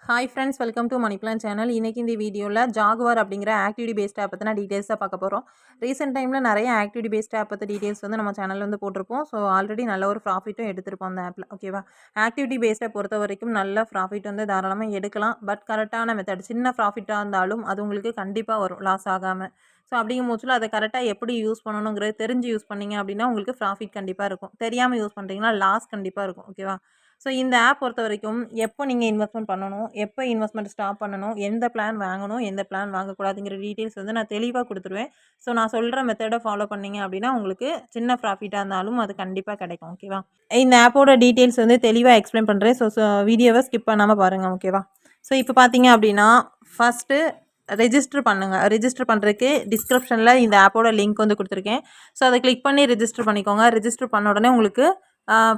Hi friends, welcome to money plan channel. இன்றைக்கி இந்த வீடியோவில் ஜாகுவார் அப்படிங்கிற ஆக்டிவிட்டி பேஸ்ட் ஆப் பற்றின டீட்டெயில்ஸாக பார்க்க போகிறோம். ரீசெண்ட் டைமில் நிறைய ஆக்டிவிட்டி பேஸ்ட் ஆப் பற்றி டீட்டெயில்ஸ் வந்து நம்ம சேனலில் வந்து போட்டிருப்போம். ஸோ ஆல்ரெடி நல்ல ஒரு ப்ராஃபிட்டும் எடுத்திருப்போம் அந்த ஆப்பில். ஓகேவா? ஆக்டிவிட்டி பேஸ்ட்டை பொறுத்த வரைக்கும் நல்ல ப்ராஃபிட் வந்து தாராளமாக எடுக்கலாம். பட் கரெக்டான மெத்தட், சின்ன ப்ராஃபிட்டாக இருந்தாலும் அது உங்களுக்கு கண்டிப்பாக வரும், லாஸ் ஆகாமல். ஸோ அப்படிங்கும் போச்சில் அதை கரெக்டாக எப்படி யூஸ் பண்ணணுங்கிறது தெரிஞ்சு யூஸ் பண்ணிங்க அப்படின்னா உங்களுக்கு ப்ராஃபிட் கண்டிப்பாக இருக்கும். தெரியாமல் யூஸ் பண்ணுறீங்கன்னா லாஸ் கண்டிப்பாக இருக்கும். ஓகேவா? ஸோ இந்த ஆப் பொறுத்த வரைக்கும் எப்போ நீங்கள் இன்வெஸ்ட்மெண்ட் பண்ணணும், எப்போ இன்வெஸ்ட்மெண்ட் ஸ்டாப் பண்ணணும், எந்த பிளான் வாங்கணும், எந்த பிளான் வாங்கக்கூடாதுங்கிற டீட்டெயில்ஸ் வந்து நான் தெளிவாக கொடுத்துருவேன். ஸோ நான் சொல்கிற மெத்தடை ஃபாலோ பண்ணிங்க அப்படின்னா உங்களுக்கு சின்ன ப்ராஃபிட்டாக இருந்தாலும் அது கண்டிப்பாக கிடைக்கும். ஓகேவா? இந்த ஆப்போட டீட்டெயில்ஸ் வந்து தெளிவாக எக்ஸ்பிளைன் பண்ணுறேன். ஸோ வீடியோவை ஸ்கிப் பண்ணாமல் பாருங்கள். ஓகேவா? ஸோ இப்போ பார்த்தீங்க அப்படின்னா ஃபஸ்ட்டு ரெஜிஸ்டர் பண்ணுங்கள். ரெஜிஸ்டர் பண்ணுறதுக்கு டிஸ்கிரிப்ஷனில் இந்த ஆப்போட லிங்க் வந்து கொடுத்துருக்கேன். ஸோ அதை கிளிக் பண்ணி ரெஜிஸ்டர் பண்ணிக்கோங்க. ரெஜிஸ்டர் பண்ண உடனே உங்களுக்கு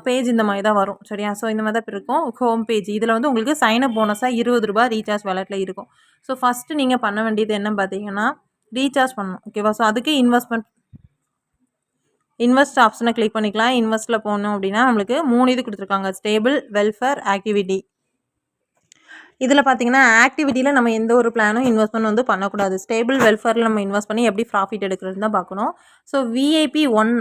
பேஜ் இந்த மாதிரி தான் வரும். சரியா? ஸோ இந்த மாதிரி தான் இருக்கும் ஹோம் பேஜ். இதில் வந்து உங்களுக்கு சைனப் போனஸாக ₹20 ரீசார்ஜ் வேலெட்டில் இருக்கும். ஸோ ஃபஸ்ட்டு நீங்கள் பண்ண வேண்டியது என்னன்னு பார்த்தீங்கன்னா ரீசார்ஜ் பண்ணணும். ஓகேவா? ஸோ அதுக்கு இன்வெஸ்ட் ஆப்ஷனை கிளிக் பண்ணிக்கலாம். இன்வெஸ்ட்டில் போகணும் அப்படின்னா நம்மளுக்கு 3 இது கொடுத்துருக்காங்க: ஸ்டேபிள், வெல்ஃபேர், ஆக்டிவிட்டி. இதில் பார்த்தீங்கன்னா ஆக்டிவிட்டியில் நம்ம எந்த ஒரு பிளானும் இன்வெஸ்ட்மெண்ட் வந்து பண்ணக்கூடாது. ஸ்டேபிள், வெல்ஃபேரில் நம்ம இன்வெஸ்ட் பண்ணி எப்படி ப்ராஃபிட் எடுக்கிறது தான் பார்க்கணும். ஸோ VIP 1,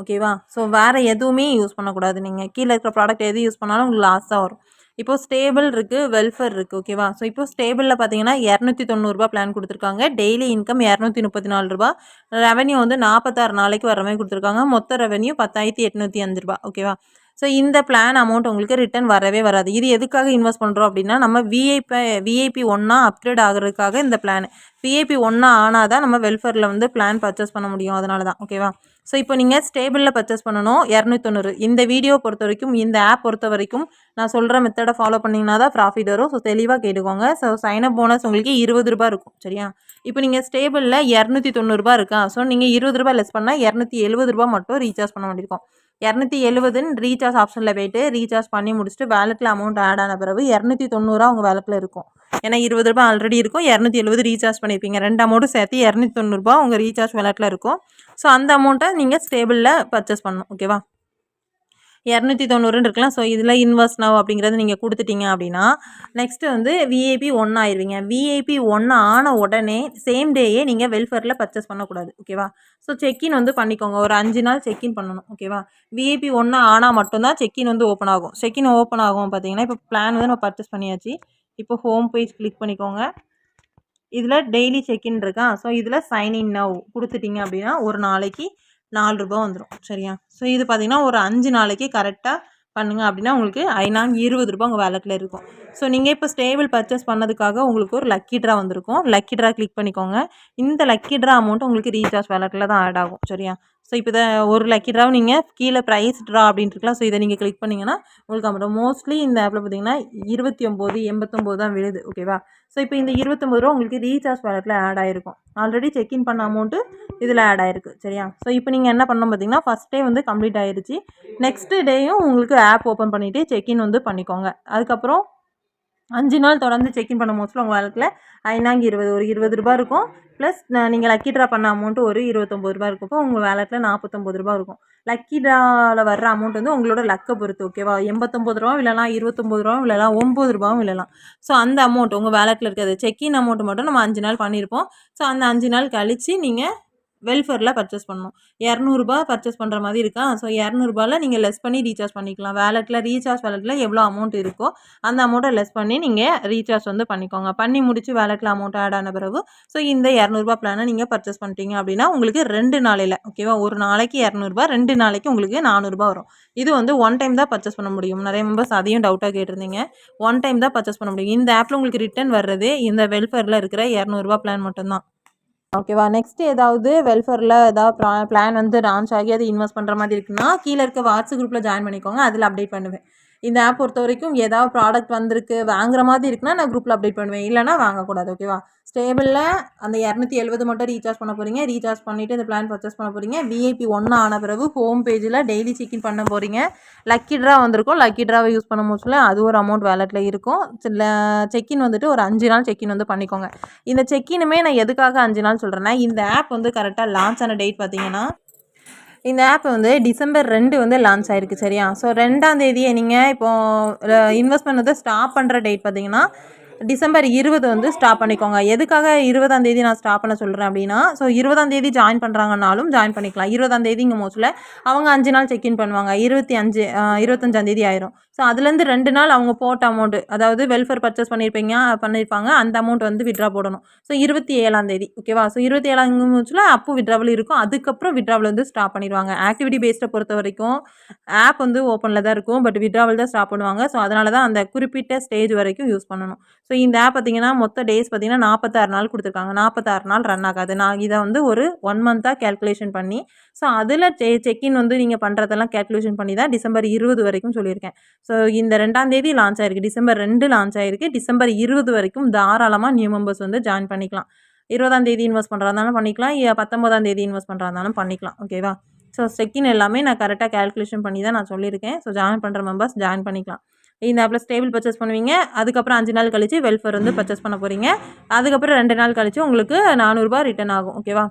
ஓகேவா? ஸோ வேறு எதுவுமே யூஸ் பண்ணக்கூடாது. நீங்கள் கீழே இருக்கிற ப்ராடக்ட் எது யூஸ் பண்ணாலும் உங்களுக்கு லாஸ் தான் வரும். இப்போது ஸ்டேபிள் இருக்குது, வெல்ஃபேர் இருக்குது. ஓகேவா? ஸோ இப்போ ஸ்டேபிளில் பார்த்தீங்கன்னா ₹290 பிளான் கொடுத்துருக்காங்க. Daily income ₹234. ரெவன்யூ வந்து 46 நாளைக்கு வர மாதிரி கொடுத்துருக்காங்க. மொத்த ரெவன்யூ ₹10,805. ஓகேவா? ஸோ இந்த பிளான் அமௌண்ட் உங்களுக்கு ரிட்டர்ன் வரவே வராது. இது எதுக்காக இன்வெஸ்ட் பண்ணுறோம் அப்படின்னா நம்ம VIP 1 அப்கிரேட் ஆகிறதுக்காக இந்த பிளான். VIP 1 ஆனால் தான் நம்ம வெல்ஃபேரில் வந்து பிளான் பர்ச்சேஸ் பண்ண முடியும். அதனால தான். ஓகேவா? ஸோ இப்போ நீங்கள் ஸ்டேபிளில் பர்ச்சேஸ் பண்ணணும் 290. இந்த வீடியோ பொறுத்த வரைக்கும், இந்த ஆப் பொறுத்த வரைக்கும் நான் சொல்கிற மெத்தடை ஃபாலோ பண்ணிங்கன்னா தான் ப்ராஃபிட் வரும். ஸோ தெளிவாக கேட்டுக்கோங்க. ஸோ சைனப் போனஸ் உங்களுக்கு ₹20 இருக்கும். சரியா? இப்போ நீங்கள் ஸ்டேபிளில் ₹290 இருக்கா? ஸோ நீங்கள் ₹20 லெஸ் பண்ணால் ₹270 மட்டும் ரீசார்ஜ் பண்ண வேண்டியிருக்கும். 270ன்னு ரீசார்ஜ் ஆப்ஷனில் போய்ட்டு ரீசார்ஜ் பண்ணி முடிச்சுட்டு வேலெட்டில் அமௌண்ட் ஆட் ஆன பிறகு 290 உங்கள் வேலெட்டில் இருக்கும். ஏன்னா ₹20 ஆல்ரெடி இருக்கும், 270 ரீசார்ஜ் பண்ணியிருப்பீங்க. 2 அமௌண்ட்டும் சேர்த்து ₹290 உங்கள் ரீசார்ஜ் வேலெட்டில் இருக்கும். ஸோ அந்த அமௌண்ட்டை நீங்கள் ஸ்டேபிளில் பர்ச்சேஸ் பண்ணணும். ஓகேவா? 290 இருக்கலாம். ஸோ இதில் இன்வெஸ்ட் நவ் அப்படிங்கிறது நீங்கள் கொடுத்துட்டீங்க அப்படின்னா நெக்ஸ்ட்டு வந்து VIP 1 ஆயிடுவீங்க. VIP 1 ஆன உடனே சேம் டேயே நீங்கள் வெல்ஃபேரில் பர்ச்சேஸ் பண்ணக்கூடாது. ஓகேவா? ஸோ செக்இன் வந்து பண்ணிக்கோங்க. ஒரு 5 நாள் செக்இன் பண்ணணும். ஓகேவா? VIP 1 ஆனால் மட்டும்தான் செக்இன் வந்து ஓப்பன் ஆகும். செக்இன் ஓப்பன் ஆகும் பார்த்தீங்கன்னா இப்போ பிளான் வந்து நம்ம பர்ச்சேஸ் பண்ணியாச்சு. இப்போ ஹோம் பேஜ் கிளிக் பண்ணிக்கோங்க. இதில் டெய்லி செக்இன் இருக்கா? ஸோ இதில் சைன்இன் நவ் கொடுத்துட்டிங்க அப்படின்னா ஒரு நாளைக்கு ₹4 வந்துடும். சரியா? ஸோ இது பார்த்தீங்கன்னா ஒரு 5 நாளைக்கு கரெக்டாக பண்ணுங்க அப்படின்னா உங்களுக்கு ₹20 உங்கள் வேலெட்டில் இருக்கும். ஸோ நீங்கள் இப்போ ஸ்டேபிள் பர்ச்சேஸ் பண்ணதுக்காக உங்களுக்கு ஒரு லக்கி ட்ரா வந்திருக்கும். லக்கி ட்ரா கிளிக் பண்ணிக்கோங்க. இந்த லக்கி ட்ரா அமௌண்ட் உங்களுக்கு ரீசார்ஜ் வேலெட்டில் தான் ஆட் ஆகும். சரியா? ஸோ இப்போ ஒரு லக்கி ட்ராவை நீங்கள் கீழே ப்ரைஸ் ட்ரா அப்படின்ட்டு இருக்கலாம். ஸோ இதை நீங்கள் கிளிக் பண்ணிங்கன்னா உங்களுக்கு அமௌண்ட் மோஸ்ட்லி இந்த ஆப்பில் பார்த்தீங்கன்னா 29.89 தான் விழுது. ஓகேவா? ஸோ இப்போ இந்த ₹29 உங்களுக்கு ரீசார்ஜ் வேலெட்டில் ஆட் ஆகிருக்கும். ஆல்ரெடி செக்இன் பண்ண அமௌண்ட்டு இதில் ஆட் ஆகிருக்கு. சரியா? ஸோ இப்போ நீங்கள் என்ன பண்ணணும் பார்த்தீங்கன்னா ஃபஸ்ட் டே வந்து கம்ப்ளீட் ஆகிருச்சு. நெக்ஸ்ட்டு டேயும் உங்களுக்கு ஆப் ஓப்பன் பண்ணிவிட்டு செக்இன் வந்து பண்ணிக்கோங்க. அதுக்கப்புறம் 5 நாள் தொடர்ந்து செக்இன் பண்ண மோஸ்ட்லி உங்கள் வேலெட்டில் ₹20 ஒரு ₹20 இருக்கும். ப்ளஸ் நீங்கள் லக்கி ட்ரா பண்ண அமௌண்ட்டு ஒரு ₹29 இருக்கும். இப்போ உங்கள் வேலெட்டில் ₹49 இருக்கும். லக்கி ட்ராவில் வர்ற அமௌண்ட் வந்து உங்களோட லக்கை பொறுத்து. ஓகேவா? ₹89 விழலாம், ₹29 விழலாம், ₹9 விழலாம். ஸோ அந்த அமௌண்ட் உங்கள் வேலெட்டில் இருக்கிறது செக்இன் அமௌண்ட் மட்டும் நம்ம 5 நாள் பண்ணியிருப்போம். ஸோ அந்த 5 நாள் கழித்து நீங்கள் வெல்ஃபேரில் பர்ச்சேஸ் பண்ணணும். ₹200 பர்ச்சேஸ் பண்ணுற மாதிரி இருக்கா? ஸோ ₹200 நீங்கள் லெஸ் பண்ணி ரீசார்ஜ் பண்ணிக்கலாம். ரீசார்ஜ் வேலெட்டில் எவ்வளோ அமௌண்ட் இருக்கோ அந்த அமௌண்ட்டை லெஸ் பண்ணி நீங்கள் ரீசார்ஜ் வந்து பண்ணிக்கோங்க. பண்ணி முடிச்சு வேலெட்டில் அமௌண்ட் ஆட் ஆன பிறகு ஸோ இந்த ₹200 பிளானை நீங்கள் பர்ச்சேஸ் பண்ணிட்டீங்க அப்படின்னா உங்களுக்கு 2 நாளையில், ஓகேவா? ஒரு நாளைக்கு ₹200, 2 நாளைக்கு உங்களுக்கு ₹400 வரும். இது வந்து ஒன் டைம் தான் பர்ச்சேஸ் பண்ண முடியும். நிறைய மெம்பர்ஸ் அதையும் டவுட்டாக கேட்டிருந்தீங்க. ஒன் டைம் தான் பர்ச்சேஸ் பண்ண முடியும். இந்த ஆப்பில் உங்களுக்கு ரிட்டர்ன் வர்றது இந்த வெல்ஃபேரில் இருக்கிற ₹200 பிளான் மட்டும்தான். ஓகேவா? நெக்ஸ்ட்டு ஏதாவது வெல்ஃபேரில் ஏதாவது பிளான் வந்து லான்ச் ஆகி அது இன்வெஸ்ட் பண்ணுற மாதிரி இருக்குன்னா கீழே இருக்க வாட்ஸ்அப் குரூப்பில் ஜாயின் பண்ணிக்கோங்க. அதில் அப்டேட் பண்ணுவேன். இந்த ஆப் பொறுத்த வரைக்கும் ஏதாவது ப்ராடக்ட் வந்திருக்கு வாங்குற மாதிரி இருக்குன்னா நான் குரூப்பில் அப்டேட் பண்ணுவேன். இல்லைனா வாங்கக்கூடாது. ஓகேவா? ஸ்டேபிளில் அந்த 270 மட்டும் ரீசார்ஜ் பண்ண போகிறீங்க. ரீசார்ஜ் பண்ணிவிட்டு இந்த பிளான் பர்ச்சேஸ் பண்ண போகிறீங்க. VIP 1 ஆன பிறகு ஹோம் பேஜில் டெய்லி செக்இன் பண்ண போகிறீங்க. லக்கி ட்ரா வந்திருக்கும். லக்கி ட்ராவை யூஸ் பண்ண முடியல, அது ஒரு அமௌண்ட் வேலெட்டில் இருக்கும். செக்இன் வந்துட்டு ஒரு 5 நாள் செக்இன் வந்து பண்ணிக்கோங்க. இந்த செக்இனுமே நான் எதுக்காக 5 நாள் சொல்கிறேன்னா இந்த ஆப் வந்து கரெக்டாக லான்ச் ஆன டேட் பார்த்தீங்கன்னா இந்த ஆப் வந்து டிசம்பர் 2 வந்து லான்ச் ஆயிருக்கு. சரியா? ஸோ 2ஆம் தேதியை நீங்கள் இப்போது இன்வெஸ்ட்மெண்ட் வந்து ஸ்டாப் பண்ணுற டேட் பார்த்தீங்கன்னா டிசம்பர் 20 வந்து ஸ்டாப் பண்ணிக்கோங்க. எதுக்காக 20ஆம் தேதி நான் ஸ்டாப் பண்ண சொல்கிறேன் அப்படின்னா, ஸோ 20ஆம் தேதி ஜாயின் பண்ணுறாங்கனாலும் ஜாயின் பண்ணிக்கலாம். 20ஆம் தேதிங்கும் போதுல அவங்க 5 நாள் செக்இன் பண்ணுவாங்க. 25ஆம் தேதி ஆயிரும். ஸோ அதுலேருந்து 2 நாள் அவங்க போட்ட அமௌண்ட், அதாவது வெல்ஃபேர் பர்ச்சேஸ் பண்ணியிருப்பாங்க. அந்த அமௌண்ட் வந்து வித்ட்ரா போடணும். ஸோ 27ஆம் தேதி ஓகேவா? ஸோ 27ஆங்கும் போதுல அப்போ வித்ட்ராவல் இருக்கும். அதுக்கப்புறம் வித்ட்ராவல் வந்து ஸ்டாப் பண்ணிடுவாங்க. ஆக்டிவிட்டி பேஸ்ட பொறுத்த வரைக்கும் ஆப் வந்து ஓப்பனில் தான் இருக்கும். பட் வித்ட்ராவல் தான் ஸ்டாப் பண்ணுவாங்க. ஸோ அதனால தான் அந்த குறிப்பிட்ட ஸ்டேஜ் வரைக்கும் யூஸ் பண்ணணும். ஸோ இந்த ஆப் பார்த்தீங்கன்னா மொத்த டேஸ் பார்த்தீங்கன்னா 46 நாள் கொடுத்துருக்காங்க. 46 நாள் ரன் ஆகாது. நான் இதை வந்து ஒரு 1 மந்த்தாக கேல்குலேஷன் பண்ணி, ஸோ அதில் செக்இன் வந்து நீங்கள் பண்ணுறதெல்லாம் கேல்குலேஷன் பண்ணி தான் டிசம்பர் 20 வரைக்கும் சொல்லியிருக்கேன். ஸோ இந்த 2ஆம் தேதி லான்ச் ஆயிருக்கு. டிசம்பர் 2 லான்ச் ஆயிருக்கு. டிசம்பர் 20 வரைக்கும் தாராளமாக நியூ மெம்பர்ஸ் வந்து ஜாயின் பண்ணிக்கலாம். 20ஆம் தேதி இன்வெஸ்ட் பண்ணுறதாலும் பண்ணிக்கலாம். 19ஆம் தேதி இன்வெஸ்ட் பண்ணுறதாலும் பண்ணிக்கலாம். ஓகேவா? ஸோ செக்இன் எல்லாமே நான் கரெக்டாக கேல்குலேஷன் பண்ணி தான் நான் சொல்லியிருக்கேன். ஸோ ஜாயின் பண்ணுற மெம்பர்ஸ் ஜாயின் பண்ணிக்கலாம். இந்த ஆப்பில் ஸ்டேபிள் பர்ச்சேஸ் பண்ணுவீங்க. அதுக்கப்புறம் 5 நாள் கழிச்சு வெல்ஃபேர் வந்து பர்ச்சேஸ் பண்ண போகிறீங்க. அதுக்கப்புறம் 2 நாள் கழிச்சு உங்களுக்கு ரூ. 400 ரிட்டர்ன் ஆகும். ஓகேவா?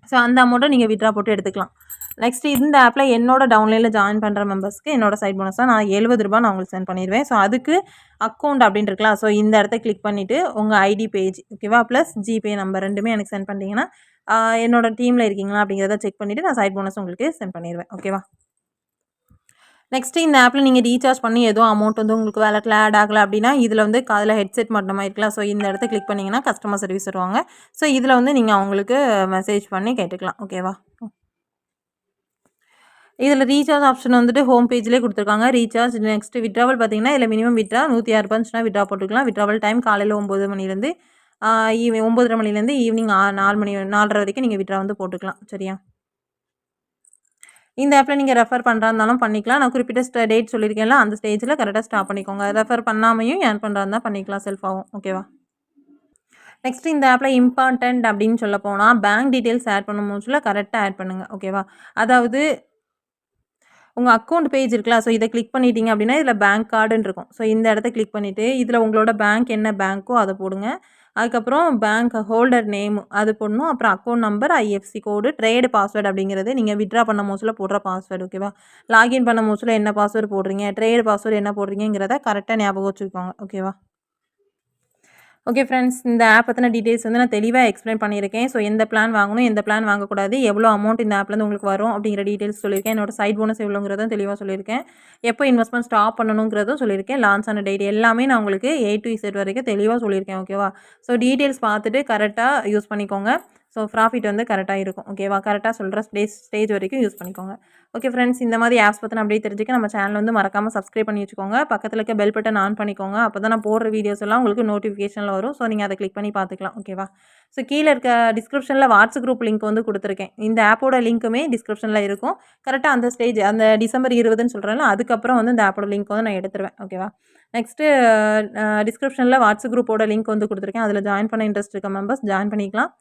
ஸோ அந்த அமௌண்ட்டை நீங்கள் வித்ட்ரா போட்டு எடுத்துக்கலாம். நெக்ஸ்ட்டு இந்த ஆப்பில் என்னோட டவுன்லைனில் ஜாயின் பண்ணுற மெம்பர்ஸ்க்கு என்னோட சைட் போனஸாக நான் ரூ. 70 நான் உங்களுக்கு சென்ட் பண்ணிடுவேன். ஸோ அதுக்கு அக்கௌண்ட் அப்படின்னு இருக்கலாம். ஸோ இந்த இடத்த கிளிக் பண்ணிவிட்டு உங்கள் ஐடி பேஜ் ஓகேவா, ப்ளஸ் ஜிபே நம்பர் 2மே எனக்கு சென்ட் பண்ணிட்டீங்கன்னா என்னோட டீமில் இருக்கீங்களா அப்படிங்கிறத செக் பண்ணிவிட்டு நான் சைட் போனஸ் உங்களுக்கு சென்ட் பண்ணிடுவேன். ஓகேவா? நெக்ஸ்ட்டு இந்த ஆப்பில் நீங்கள் ரீசார்ஜ் பண்ணி எதுவும் அமௌண்ட் வந்து உங்களுக்கு வேலெட்டில் ஆட் ஆகலை அப்படின்னா, இதில் வந்து காதில் ஹெட்செட் மட்டுமா இருக்கலாம். ஸோ இந்த இடத்த கிளிக் பண்ணிங்கன்னா கஸ்டமர் சர்வீஸ் வருவாங்க. ஸோ இதில் வந்து நீங்கள் அவங்களுக்கு மெசேஜ் பண்ணி கேட்டுக்கலாம். ஓகேவா? இதில் ரீசார்ஜ் ஆப்ஷன் வந்துட்டு ஹோம் பேஜ்லேயே கொடுத்துருக்காங்க. ரீசார்ஜ் நெக்ஸ்ட்டு வித்ட்ராவல் பார்த்தீங்கன்னா, இதில் மினிமம் வித்ட்ரா ரூ. 106 இருந்துச்சுன்னா வித்ட்ரா போட்டுக்கலாம். வித்ட்ராவல் டைம் காலையில் 9 மணிலேருந்து 9:30 மணிலேருந்து ஈவினிங் 4 வரைக்கும் நீங்கள் வித்ட்ரா வந்து போட்டுக்கலாம். சரியா? இந்த ஆப்பில் நீங்கள் ரெஃபர் பண்ணுறா இருந்தாலும் பண்ணிக்கலாம். நான் குறிப்பிட்ட டேட் சொல்லியிருக்கேன்ல, அந்த ஸ்டேஜில் கரெக்டாக ஸ்டாப் பண்ணிக்கோங்க. ரெஃபர் பண்ணாமையும் ஏர்ன் பண்ணுறா இருந்தால் பண்ணிக்கலாம் செல்ஃபாகவும். ஓகேவா? நெக்ஸ்ட்டு இந்த ஆப்பில் இம்பார்ட்டன்ட் அப்படின்னு சொல்ல போனால் பேங்க் டீட்டெயில்ஸ் ஆட் பண்ணும்போதுல கரெக்டாக ஆட் பண்ணுங்கள். ஓகேவா? அதாவது உங்கள் அக்கௌண்ட் பேஜ் இருக்குல்ல, ஸோ இதை கிளிக் பண்ணிட்டீங்க அப்படின்னா இதில் பேங்க் கார்டுன்னு இருக்கும். ஸோ இந்த இடத்த கிளிக் பண்ணிவிட்டு இதில் உங்களோட பேங்க் என்ன பேங்க்கோ அதை போடுங்க. அதுக்கப்புறம் பேங்க் ஹோல்டர் நேம் அது போடணும். அப்புறம் அக்கௌண்ட் நம்பர், ஐஎஃப்சி கோடு, ட்ரேடு பாஸ்வேர்டு அப்படிங்கிறது நீங்கள் வித்ட்ரா பண்ண மோஸ்ட்டில் போடுற பாஸ்வேர்டு. ஓகேவா? லாகின் பண்ண மோஸ்ட்டில் என்ன பாஸ்வேர்டு போடுறீங்க, ட்ரேடு பாஸ்வேர்டு என்ன போடுறீங்கிறத கரெக்டாக ஞாபகம் வச்சுக்கோங்க. ஓகேவா? ஓகே ஃப்ரெண்ட்ஸ், இந்த ஆப் பற்றின டீட்டெயில்ஸ் வந்து நான் தெளிவாக எக்ஸ்பிளைன் பண்ணியிருக்கேன். ஸோ எந்த பிளான் வாங்கணும், எந்த பிளான் வாங்கக்கூடாது, எவ்வளோ அமௌண்ட் இந்த ஆப்லேருந்து உங்களுக்கு வரும் அப்படிங்கிற டீட்டெயில்ஸ் சொல்லியிருக்கேன். என்னோட சைட் போனஸ் எவ்வளோங்கிறதும் தெளிவாக சொல்லியிருக்கேன். எப்போ இன்வெஸ்ட்மெண்ட் ஸ்டாப் பண்ணணுங்கிறதும் சொல்லியிருக்கேன். லான்ச் ஆன டேட் எல்லாமே நான் உங்களுக்கு A to Z வரைக்கும் தெளிவாக சொல்லியிருக்கேன். ஓகேவா? ஸோ டீட்டெயில்ஸ் பார்த்துட்டு கரெக்டாக யூஸ் பண்ணிக்கோங்க. ஸோ ப்ராஃபிட் வந்து கரெக்டாக இருக்கும். ஓகேவா? கரெக்டாக சொல்கிற ஸ்டேஜ் வரைக்கும் யூஸ் பண்ணிக்கோங்க. ஓகே ஃப்ரெண்ட்ஸ், இந்த மாதிரி ஆப்ஸ் பற்றின அப்படியே தெரிஞ்சுக்க நம்ம சேனல் வந்து மறக்காமல் சப்ஸ்கிரைப் பண்ணி வச்சுக்கோங்க. பக்கத்தில் இருக்க பெல் பட்டன் ஆன் பண்ணிக்கோங்க. அப்போ தான் நான் போடுற வீடியோஸ் எல்லாம் உங்களுக்கு நோட்டிஃபிகேஷனில் வரும். ஸோ நீங்கள் அதை கிளிக் பண்ணி பார்த்துக்கலாம். ஓகேவா? ஸோ கீழே இருக்க டிஸ்கிரிப்ஷனில் வாட்ஸ்அப் குரூப் லிங்க் வந்து கொடுத்துருக்கேன். இந்த ஆப்போட லிங்க்குமே டிஸ்கிரிப்ஷனில் இருக்கும். கரெக்டாக அந்த ஸ்டேஜ் அந்த டிசம்பர் 20ன்னு சொல்கிறேன்ல, அதுக்கப்புறம் வந்து இந்த ஆப்போட லிங்க் வந்து நான் எடுத்துருவேன். ஓகேவா? நெக்ஸ்ட்டு டிஸ்கிரிப்ஷனில் வாட்ஸ்அப் குரூப்போட லிங்க் வந்து கொடுத்துருக்கேன். அதில் ஜாயின் பண்ண இன்ட்ரெஸ்ட் இருக்க மெம்பர்ஸ் ஜாயின் பண்ணிக்கலாம்.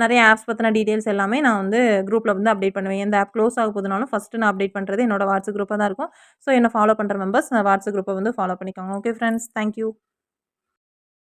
நிறைய ஆப்ஸ் பற்றின டீட்டெயில்ஸ் எல்லாமே நான் வந்து குரூப்பில் வந்து அப்டேட் பண்ணுவேன். எந்த ஆப் க்ளோஸ் ஆக போதுனாலும் ஃபஸ்ட்டு நான் அப்டேட் பண்ணுறது என்னோட வாட்ஸ்அப் குரூப்பாக தான் இருக்கும். ஸோ என்னை ஃபாலோ பண்ணுற மெம்பர்ஸ் வாட்ஸ்அப் குரூப்பை வந்து ஃபாலோ பண்ணிக்கோங்க. Okay friends, thank you.